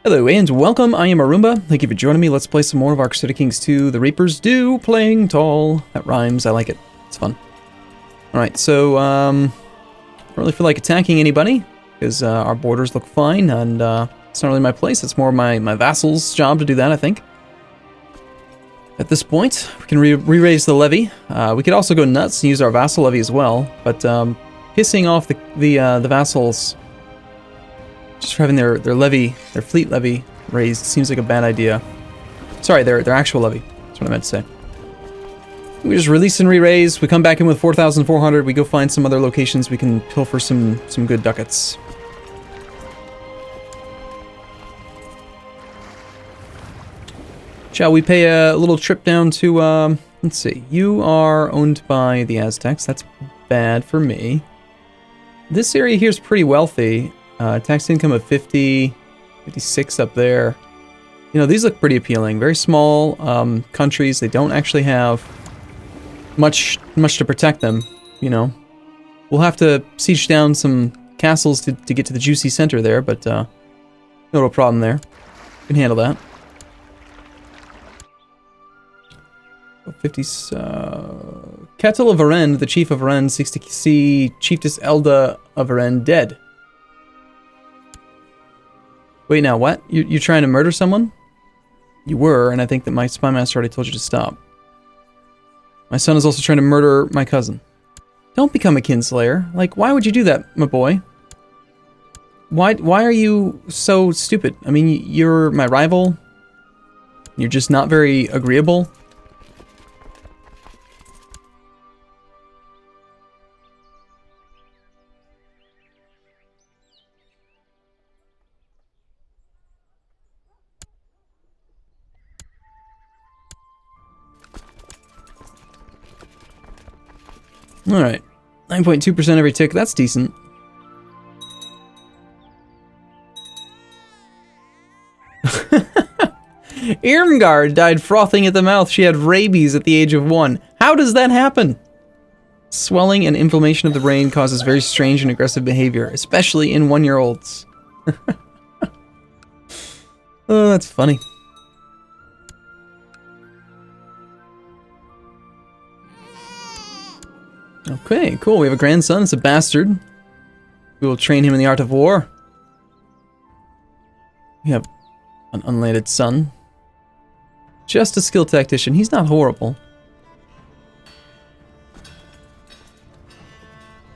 Hello and welcome, I am Arumba. Thank you for joining me. Let's play some more of our Crusader Kings 2, The Reapers Do Playing Tall. That rhymes, I like it. It's fun. Alright, so, I don't really feel like attacking anybody, because our borders look fine, and it's not really my place. It's more my vassal's job to do that, I think. At this point, we can re-raise the levy. We could also go nuts and use our vassal levy as well, but pissing off the vassals, just for having their levy, their fleet levy raised, seems like a bad idea. Sorry, their actual levy. That's what I meant to say. We just release and re-raise. We come back in with 4,400. We go find some other locations. We can pilfer some good ducats. Shall we pay a little trip down to, let's see. You are owned by the Aztecs. That's bad for me. This area here is pretty wealthy. Tax income of 50, 56 up there. You know, these look pretty appealing. Very small countries. They don't actually have much to protect them, you know. We'll have to siege down some castles to get to the juicy center there, but no real problem there. We can handle that. 50, Kettle of Arend, the chief of Arend, seeks to see Chiefess Elda of Arend dead. Wait, now what? You're trying to murder someone? You were, and I think that my spy master already told you to stop. My son is also trying to murder my cousin. Don't become a kinslayer. Like, why would you do that, my boy? Why are you so stupid? I mean, you're my rival. You're just not very agreeable. Alright, 9.2% every tick, that's decent. Irmgard died frothing at the mouth. She had rabies at the age of 1. How does that happen? Swelling and inflammation of the brain causes very strange and aggressive behavior, especially in 1-year-olds. Oh, that's funny. Okay, cool. We have a grandson. It's a bastard. We will train him in the art of war. We have an unlanded son. Just a skilled tactician. He's not horrible.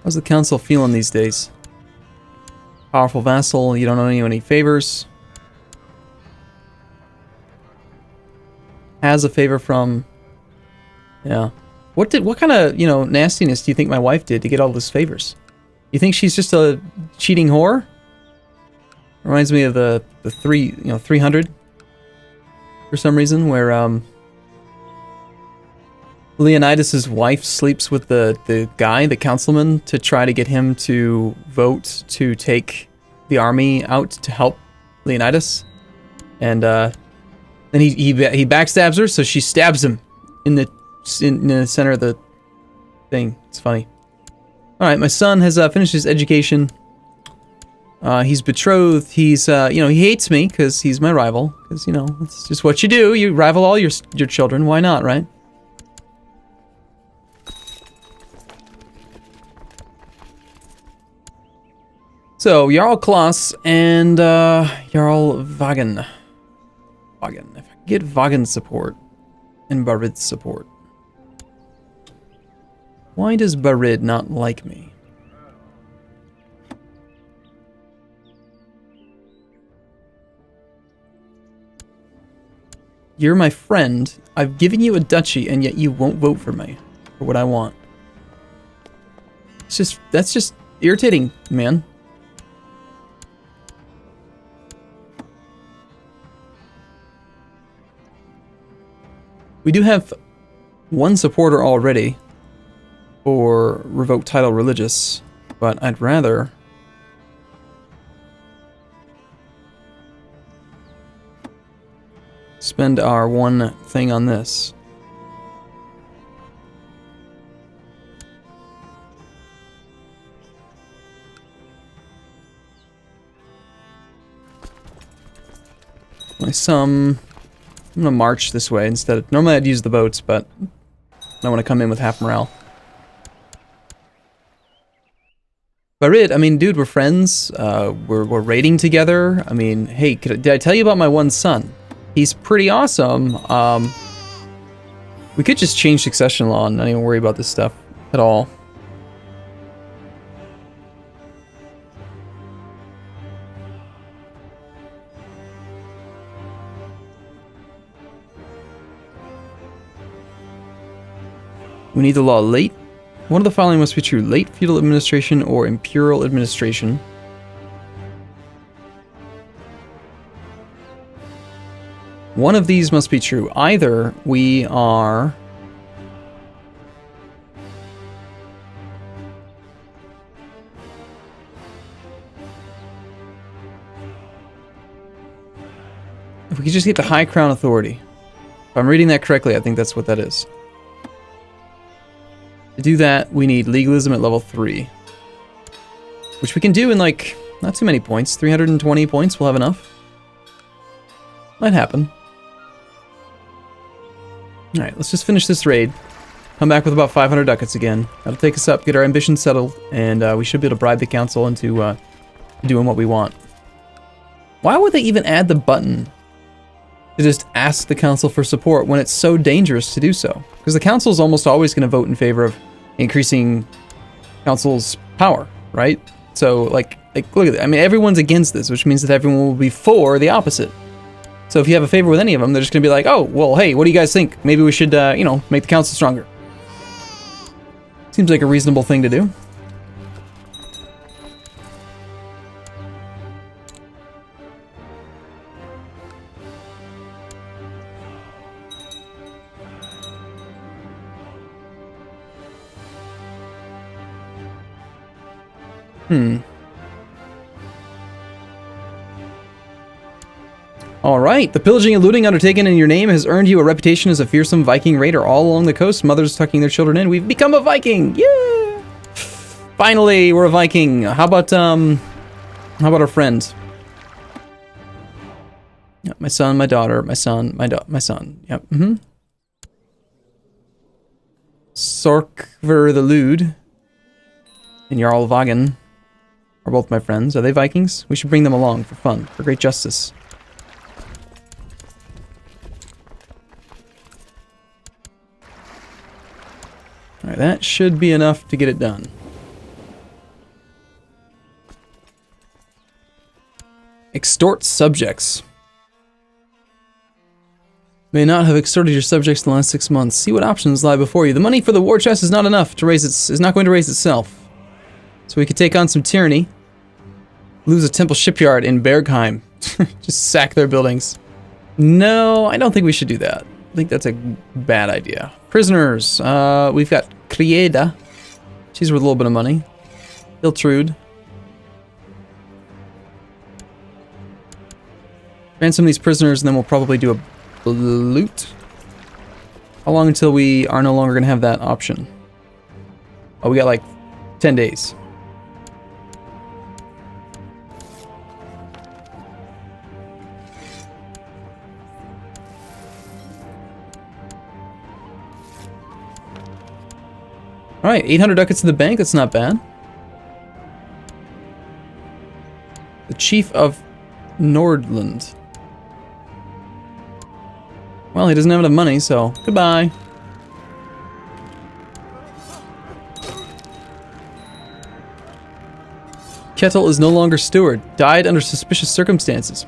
How's the council feeling these days? Powerful vassal. You don't owe any favors. Has a favor from... Yeah. What kind of, you know, nastiness do you think my wife did to get all those favors? You think she's just a cheating whore? Reminds me of the 300 for some reason, where Leonidas's wife sleeps with the guy, the councilman, to try to get him to vote to take the army out to help Leonidas, and then he backstabs her, so she stabs him in the center of the thing. It's funny. Alright, my son has finished his education. He's betrothed. He's, you know, he hates me because he's my rival. Because, you know, it's just what you do. You rival all your children. Why not, right? So, Jarl Klaus and Jarl Vagen. If I can get Vagen's support and Barid's support. Why does Barid not like me? You're my friend. I've given you a duchy, and yet you won't vote for me for what I want. That's just irritating, man. We do have one supporter already for revoke title religious, but I'd rather spend our one thing on this. Only some. I'm gonna march this way instead. Normally I'd use the boats, but I want to come in with half morale. Barid, I mean, dude, we're friends. We're raiding together. I mean, hey, did I tell you about my one son? He's pretty awesome. We could just change succession law and not even worry about this stuff at all. We need the law late. One of the following must be true. Late feudal administration or imperial administration. One of these must be true. Either we are... If we could just get the High Crown Authority. If I'm reading that correctly, I think that's what that is. To do that, we need legalism at level 3. Which we can do in, like, not too many points. 320 points, we'll have enough. Might happen. Alright, let's just finish this raid. Come back with about 500 ducats again. That'll take us up, get our ambitions settled, and we should be able to bribe the council into doing what we want. Why would they even add the button to just ask the council for support when it's so dangerous to do so? Because the council is almost always going to vote in favor of increasing council's power, right? So, like look at that. I mean, everyone's against this, which means that everyone will be for the opposite. So if you have a favor with any of them, they're just going to be like, oh, well, hey, what do you guys think? Maybe we should, you know, make the council stronger. Seems like a reasonable thing to do. Alright, the pillaging and looting undertaken in your name has earned you a reputation as a fearsome Viking raider all along the coast. Mothers tucking their children in. We've become a Viking! Yeah! Finally, we're a Viking. How about our friend? Yeah, my son, my daughter, my son, my son. Yep, Sorkver the Lude and Jarl Vagen are both my friends. Are they Vikings? We should bring them along for fun, for great justice. Alright, that should be enough to get it done. Extort subjects. May not have extorted your subjects in the last 6 months. See what options lie before you. The money for the war chest is not enough to raise is not going to raise itself. So we could take on some tyranny. Lose a temple shipyard in Bergheim. Just sack their buildings. No, I don't think we should do that. I think that's a bad idea. Prisoners. We've got Crusader. She's worth a little bit of money. Iltrude. Ransom these prisoners and then we'll probably do a loot. How long until we are no longer going to have that option? Oh, we got like 10 days. Alright, 800 ducats in the bank, that's not bad. The Chief of Nordland. Well, he doesn't have enough money, so goodbye. Kettle is no longer steward. Died under suspicious circumstances.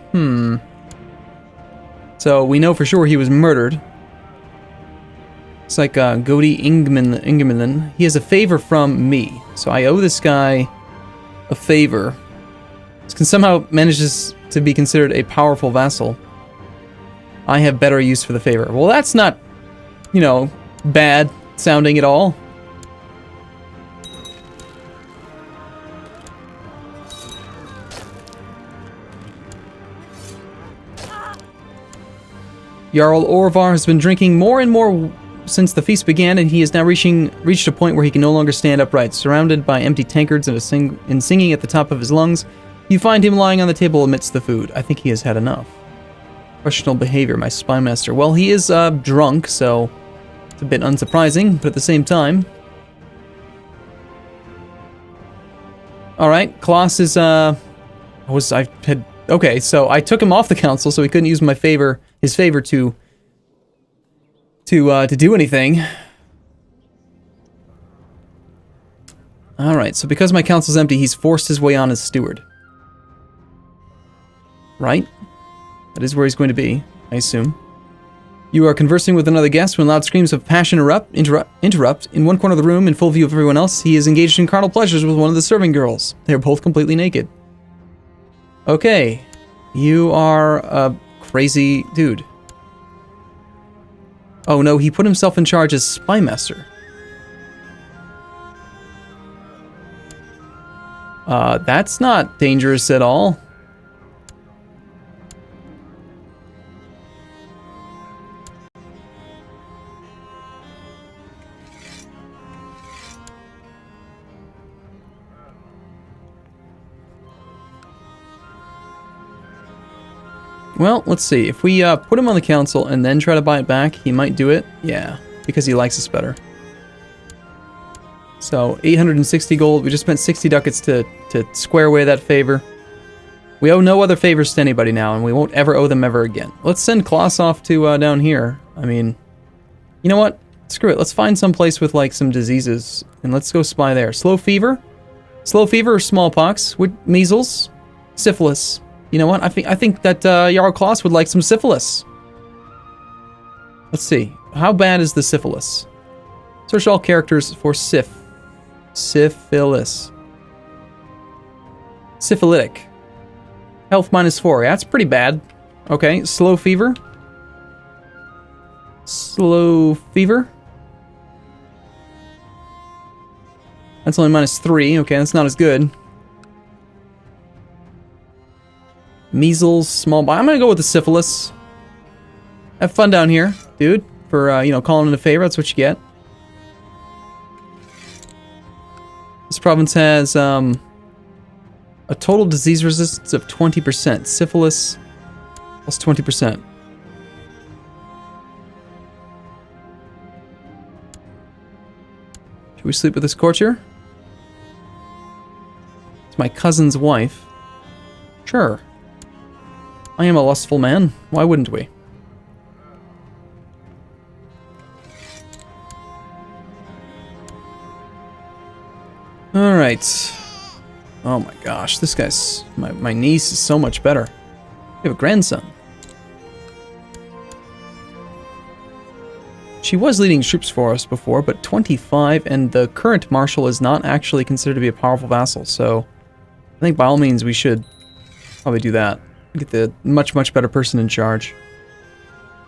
So we know for sure he was murdered. It's like Godi Ingemelin. He has a favor from me. So I owe this guy a favor. This can somehow manages to be considered a powerful vassal. I have better use for the favor. Well, that's not, you know, bad sounding at all. Jarl Orvar has been drinking more and more since the feast began, and he has now reached a point where he can no longer stand upright. Surrounded by empty tankards and singing at the top of his lungs, you find him lying on the table amidst the food. I think he has had enough. Questionable behavior, my spy master. Well, he is drunk, so it's a bit unsurprising, but at the same time. Alright, Klaus is, okay, so I took him off the council, so he couldn't use his favor to do anything. Alright, so because my council's empty, he's forced his way on as steward. Right? That is where he's going to be, I assume. You are conversing with another guest when loud screams of passion interrupt. In one corner of the room, in full view of everyone else, he is engaged in carnal pleasures with one of the serving girls. They are both completely naked. Okay. You are a crazy dude. Oh no, he put himself in charge as spy master. That's not dangerous at all. Well, let's see. If we put him on the council and then try to buy it back, he might do it. Yeah, because he likes us better. So, 860 gold. We just spent 60 ducats to square away that favor. We owe no other favors to anybody now, and we won't ever owe them ever again. Let's send Klaus off to down here. I mean, you know what? Screw it. Let's find some place with, like, some diseases, and let's go spy there. Slow fever? Slow fever or smallpox? With measles? Syphilis? You know what? I think that Jarl Klaus would like some syphilis. Let's see. How bad is the syphilis? Search all characters for syphilis. Syphilitic. Health -4. Yeah, that's pretty bad. Okay, slow fever. Slow fever. That's only -3. Okay, that's not as good. Measles, smallpox. I'm gonna go with the syphilis. Have fun down here, dude. For, you know, calling in a favor. That's what you get. This province has, a total disease resistance of 20%. Syphilis plus 20%. Should we sleep with this courtier? It's my cousin's wife. Sure. I am a lustful man. Why wouldn't we? Alright. Oh my gosh, this guy's... My niece is so much better. We have a grandson. She was leading troops for us before, but 25, and the current marshal is not actually considered to be a powerful vassal, so... I think by all means we should probably do that. Get the much better person in charge.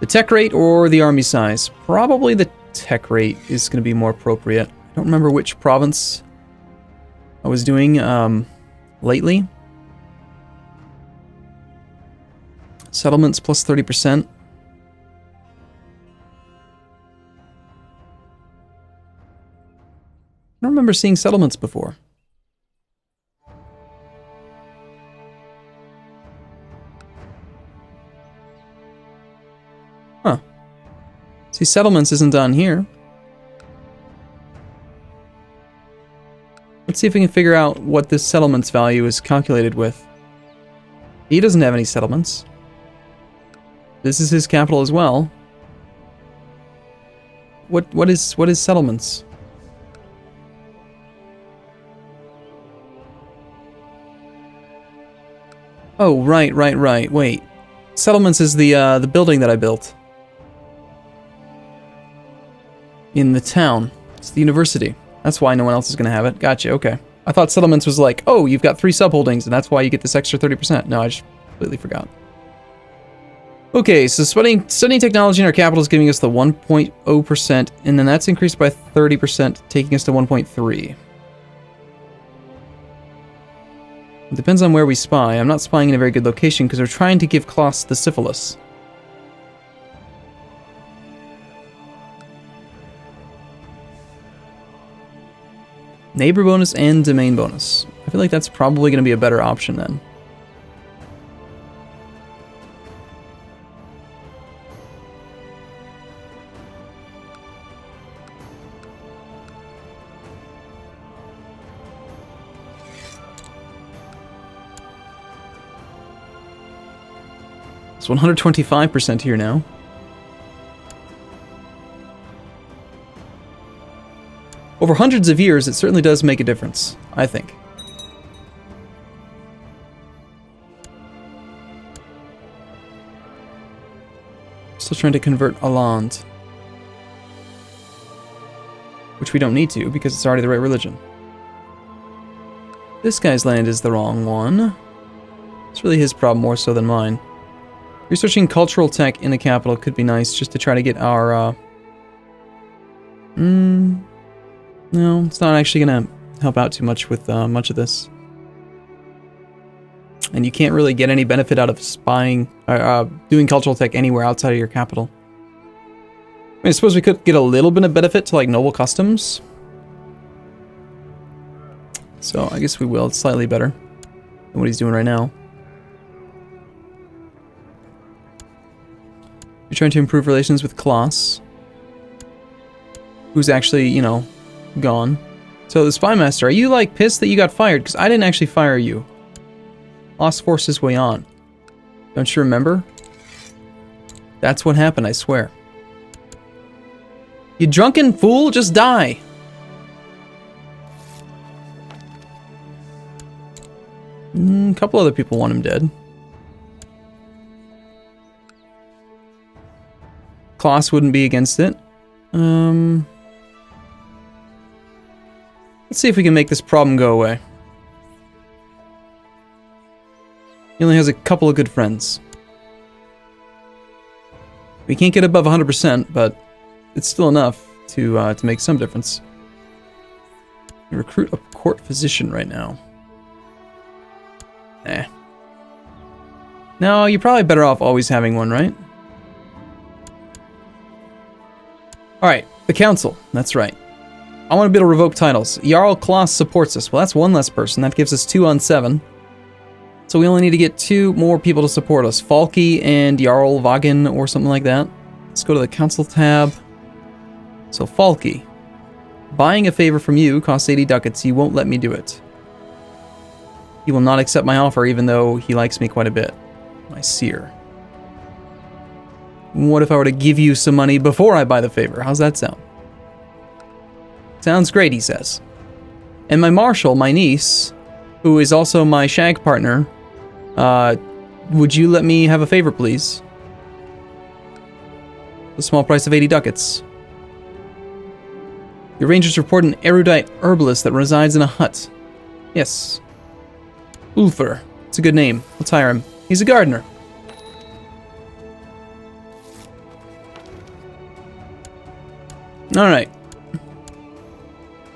The tech rate or the army size? Probably the tech rate is going to be more appropriate. I don't remember which province I was doing lately. Settlements plus 30%. I don't remember seeing settlements before. Huh. See, settlements isn't on here. Let's see if we can figure out what this settlements value is calculated with. He doesn't have any settlements. This is his capital as well. What is settlements? Oh, right. Wait. Settlements is the building that I built. In the town. It's the university. That's why no one else is going to have it. Gotcha, okay. I thought settlements was like, oh, you've got 3 subholdings, and that's why you get this extra 30%. No, I just completely forgot. Okay, so studying technology in our capital is giving us the 1.0%, and then that's increased by 30%, taking us to 1.3. It depends on where we spy. I'm not spying in a very good location because we're trying to give Klaus the syphilis. Neighbor bonus and domain bonus. I feel like that's probably going to be a better option then. It's 125% here now. Over hundreds of years, it certainly does make a difference, I think. Still trying to convert Aland. Which we don't need to, because it's already the right religion. This guy's land is the wrong one. It's really his problem more so than mine. Researching cultural tech in the capital could be nice, just to try to get our, No, it's not actually gonna help out too much with much of this. And you can't really get any benefit out of spying, doing cultural tech anywhere outside of your capital. I mean, I suppose we could get a little bit of benefit to, like, noble customs. So, I guess we will. It's slightly better than what he's doing right now. You're trying to improve relations with Klaus, who's actually, you know, gone. So, the Spy Master, are you, like, pissed that you got fired? Because I didn't actually fire you. Lost forces way on. Don't you remember? That's what happened, I swear. You drunken fool, just die! A couple other people want him dead. Klaus wouldn't be against it. Let's see if we can make this problem go away. He only has a couple of good friends. We can't get above 100%, but it's still enough to make some difference. Recruit a court physician right now. Eh. No, you're probably better off always having one, right? Alright, the council. That's right. I want to be able to revoke titles. Jarl Klaus supports us. Well, that's one less person. That gives us 2 on 7. So we only need to get 2 more people to support us. Falky and Jarl Vagen or something like that. Let's go to the council tab. So Falky. Buying a favor from you costs 80 ducats. He won't let me do it. He will not accept my offer even though he likes me quite a bit. My seer. What if I were to give you some money before I buy the favor? How's that sound? Sounds great, he says. And my marshal, my niece, who is also my shag partner, would you let me have a favor, please? The small price of 80 ducats. Your rangers report an erudite herbalist that resides in a hut. Yes. Ulfr. It's a good name. Let's hire him. He's a gardener. Alright.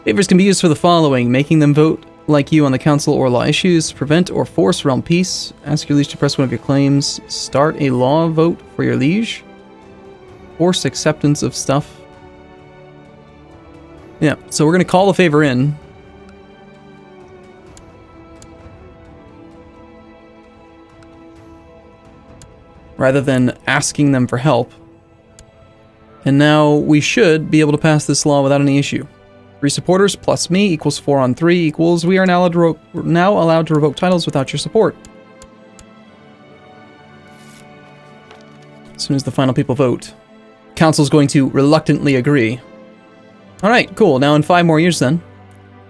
Favors can be used for the following: making them vote like you on the council or law issues, prevent or force realm peace, ask your liege to press one of your claims, start a law vote for your liege, force acceptance of stuff. Yeah, so we're going to call the favor in. Rather than asking them for help. And now we should be able to pass this law without any issue. 3 supporters plus me equals 4 on 3 equals we are now allowed to revoke titles without your support. As soon as the final people vote. Council's going to reluctantly agree. Alright, cool. Now in 5 more years then,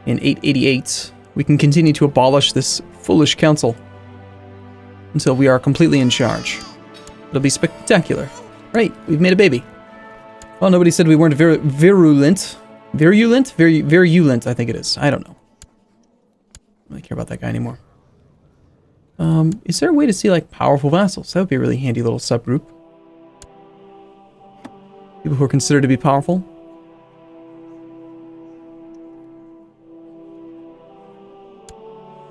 in 888, we can continue to abolish this foolish council until we are completely in charge. It'll be spectacular. Right, we've made a baby. Well, nobody said we weren't virulent. Virulent? Virulent, I think it is. I don't know. I don't really care about that guy anymore. Is there a way to see, like, powerful vassals? That would be a really handy little subgroup. People who are considered to be powerful.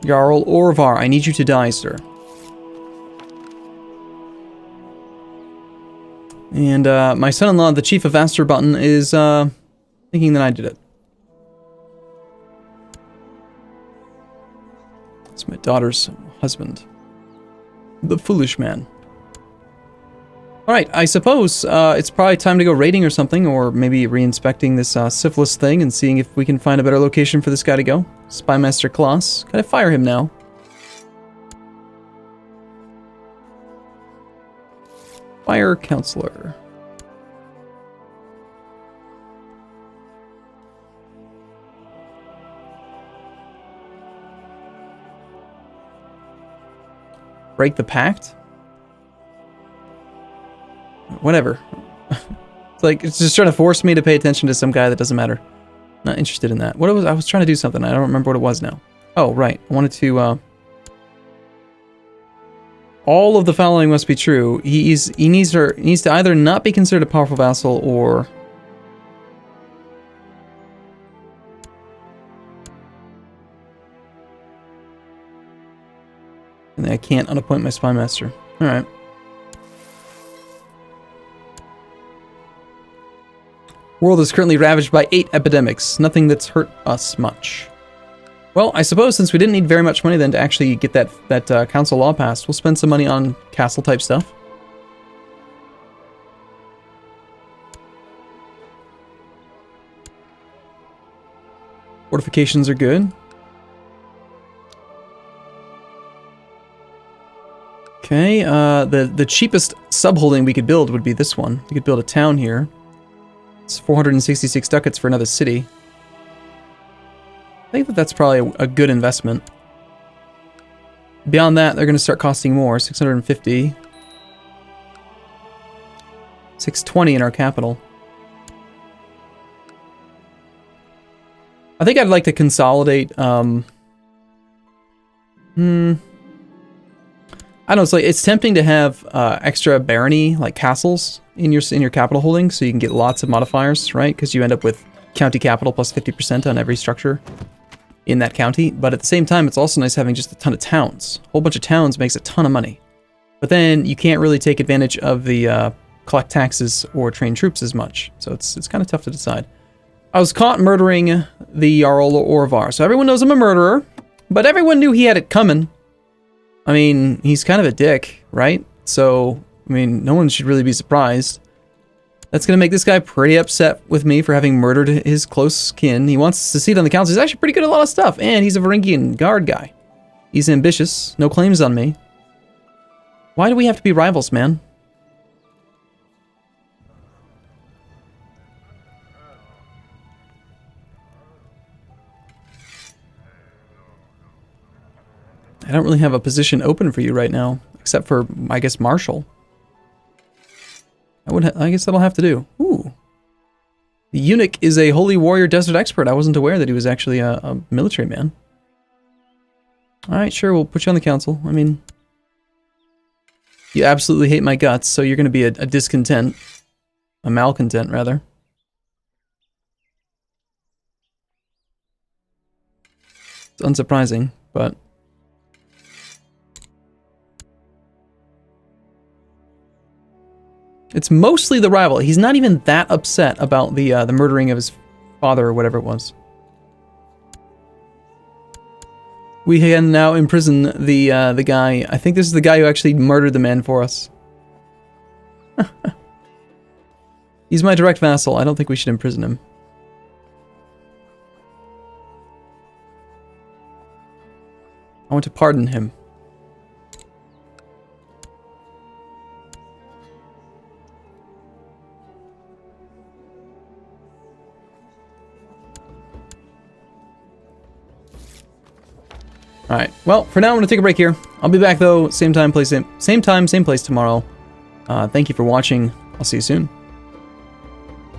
Jarl Orvar, I need you to die, sir. And my son-in-law, the chief of Västerbotn, is thinking that I did it. It's my daughter's husband. The foolish man. Alright, I suppose it's probably time to go raiding or something, or maybe re-inspecting this syphilis thing and seeing if we can find a better location for this guy to go. Spymaster Klaus. Can I fire him now? Fire Counselor. Break the pact? Whatever. It's like, it's just trying to force me to pay attention to some guy that doesn't matter. Not interested in that. I was trying to do something. I don't remember what it was now. Oh, right. I wanted to, all of the following must be true. He needs to either not be considered a powerful vassal or... And I can't unappoint my spy master. Alright. World is currently ravaged by 8 epidemics. Nothing that's hurt us much. Well, I suppose since we didn't need very much money then to actually get that council law passed, we'll spend some money on castle-type stuff. Fortifications are good. Okay, the cheapest subholding we could build would be this one. We could build a town here. It's 466 ducats for another city. I think that's probably a good investment. Beyond that, they're going to start costing more. 650. 620 in our capital. I think I'd like to consolidate, I don't know, it's tempting to have extra barony, like castles, in your capital holding, so you can get lots of modifiers, right? Because you end up with county capital plus 50% on every structure in that county. But at the same time, it's also nice having just a ton of towns. A whole bunch of towns makes a ton of money. But then you can't really take advantage of the collect taxes or train troops as much. So it's kind of tough to decide. I was caught murdering the Jarl Orvar. So everyone knows I'm a murderer, but everyone knew he had it coming. I mean, he's kind of a dick, right? So, I mean, no one should really be surprised. That's going to make this guy pretty upset with me for having murdered his close kin. He wants to seat on the council. He's actually pretty good at a lot of stuff, and he's a Varangian guard guy. He's ambitious, no claims on me. Why do we have to be rivals, man? I don't really have a position open for you right now, except for, I guess, Marshal. I guess that'll have to do. Ooh. The eunuch is a holy warrior desert expert. I wasn't aware that he was actually a military man. Alright, sure, we'll put you on the council. I mean, you absolutely hate my guts, so you're going to be a discontent. A malcontent, rather. It's unsurprising, but... It's mostly the rival. He's not even that upset about the murdering of his father or whatever it was. We can now imprison the guy. I think this is the guy who actually murdered the man for us. He's my direct vassal. I don't think we should imprison him. I want to pardon him. Alright, well, for now I'm going to take a break here. I'll be back though, same time, same place tomorrow. Thank you for watching. I'll see you soon.